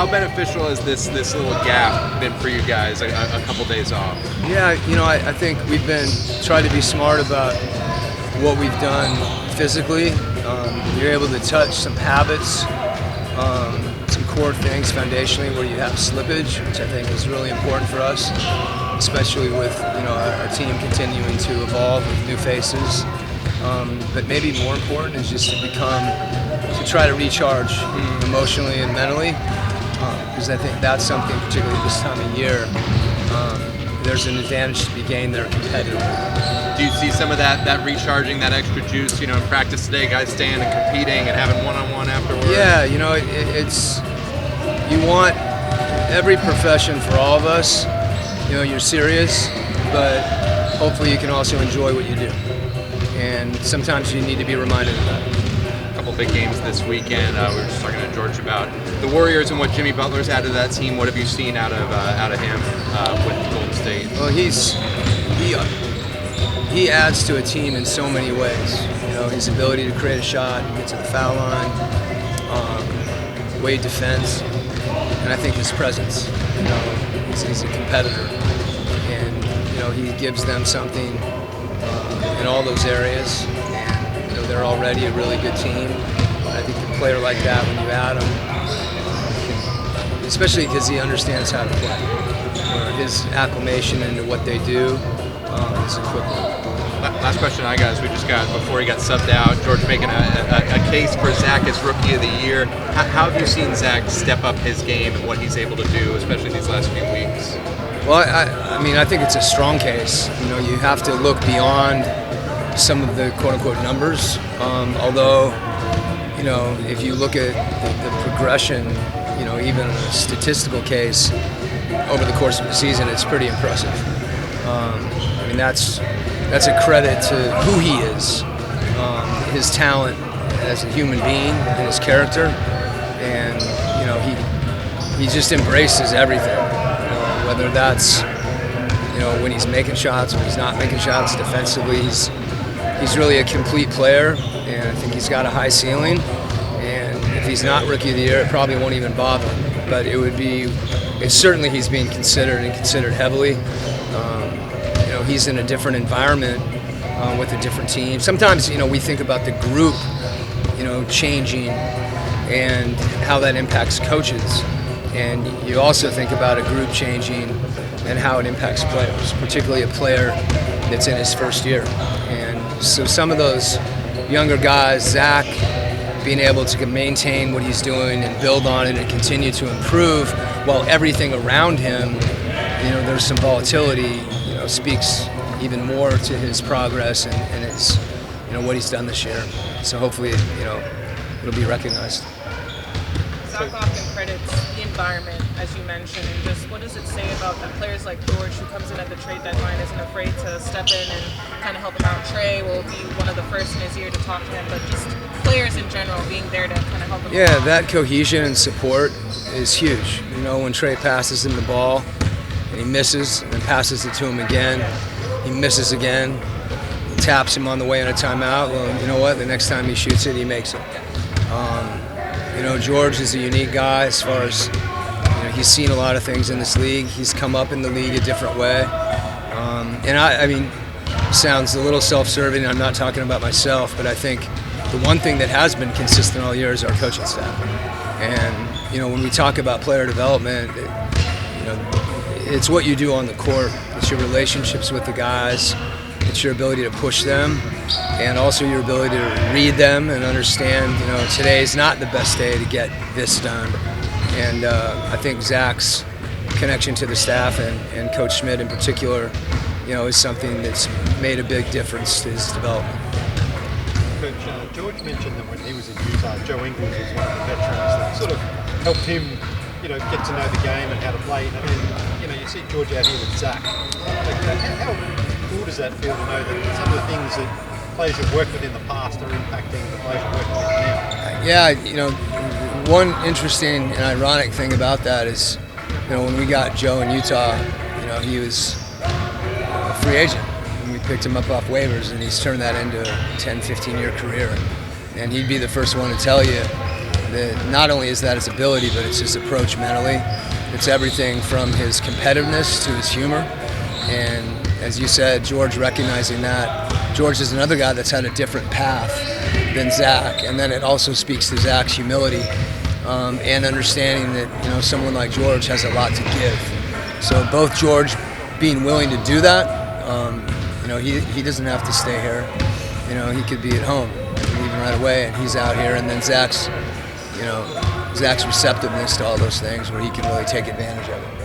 How beneficial has this little gap been for you guys? A couple days off. Yeah, I think we've been trying to be smart about what we've done physically. You're able to touch some habits, some core things foundationally where you have slippage, which I think is really important for us, especially with our team continuing to evolve with new faces. But maybe more important is just to try to recharge emotionally and mentally, because I think that's something, particularly this time of year, there's an advantage to be gained there competitively. Do you see some of that recharging, that extra juice, in practice today, guys staying and competing and having one-on-one afterwards? Yeah, you want every profession for all of us, you're serious, but hopefully you can also enjoy what you do. And sometimes you need to be reminded of that. A couple big games this weekend. We were just talking to George about the Warriors and what Jimmy Butler's added to that team. What have you seen out of him with Golden State? Well, he adds to a team in so many ways. His ability to create a shot, get to the foul line, the way he defends, and I think his presence. He's a competitor, and he gives them something in all those areas. And they're already a really good team. I think a player like that, when you add him, especially because he understands how to play, his acclimation into what they do is equivalent. Last question I got is we just got, before he got subbed out, George making a case for Zach as Rookie of the Year. How have you seen Zach step up his game and what he's able to do, especially these last few weeks? Well, I think it's a strong case. You have to look beyond some of the quote-unquote numbers. Although, if you look at the progression, even in a statistical case, over the course of the season, it's pretty impressive. That's a credit to who he is, his talent as a human being and his character, and he just embraces everything. Whether that's when he's making shots, when he's not making shots, defensively, he's really a complete player, and I think he's got a high ceiling. And if he's not Rookie of the Year, it probably won't even bother him. But it's certainly he's being considered heavily. He's in a different environment with a different team. Sometimes, we think about the group, changing and how that impacts coaches. And you also think about a group changing and how it impacts players, particularly a player that's in his first year. And so some of those younger guys, Zach, being able to maintain what he's doing and build on it and continue to improve while everything around him, there's some volatility, speaks even more to his progress and his, what he's done this year. So hopefully, it'll be recognized. Zach often credits the environment, as you mentioned, and just what does it say about that players like George, who comes in at the trade deadline, isn't afraid to step in and kind of help him out? Trey will be one of the first in his ear to talk to him, but just players in general being there to kind of help him. Yeah, that cohesion and support is huge. When Trey passes him the ball and he misses and then passes it to him again, he misses again, he taps him on the way in a timeout. Well, you know what? The next time he shoots it, he makes it. George is a unique guy as far as he's seen a lot of things in this league. He's come up in the league a different way. And sounds a little self-serving. I'm not talking about myself, but I think the one thing that has been consistent all year is our coaching staff. And when we talk about player development, it's what you do on the court. It's your relationships with the guys. It's your ability to push them, and also your ability to read them and understand, today's not the best day to get this done. And I think Zach's connection to the staff and Coach Schmidt in particular, is something that's made a big difference to his development. Coach, George mentioned that when he was in Utah, Joe Ingles was one of the veterans that sort of helped him, get to know the game and how to play. You see George out here with Zach. How cool does that feel to know that some of the things that players have worked with in the past are impacting the players you're working with now? Yeah, one interesting and ironic thing about that is, when we got Joe in Utah, he was a free agent. And we picked him up off waivers, and he's turned that into a 10, 15-year career. And he'd be the first one to tell you, that not only is that his ability, but it's his approach mentally. It's everything from his competitiveness to his humor. And as you said, George recognizing that. George is another guy that's had a different path than Zach, and then it also speaks to Zach's humility and understanding that someone like George has a lot to give. So both George being willing to do that, he doesn't have to stay here. He could be at home, leaving right away, and he's out here. And then Zach's receptiveness to all those things, where he can really take advantage of it.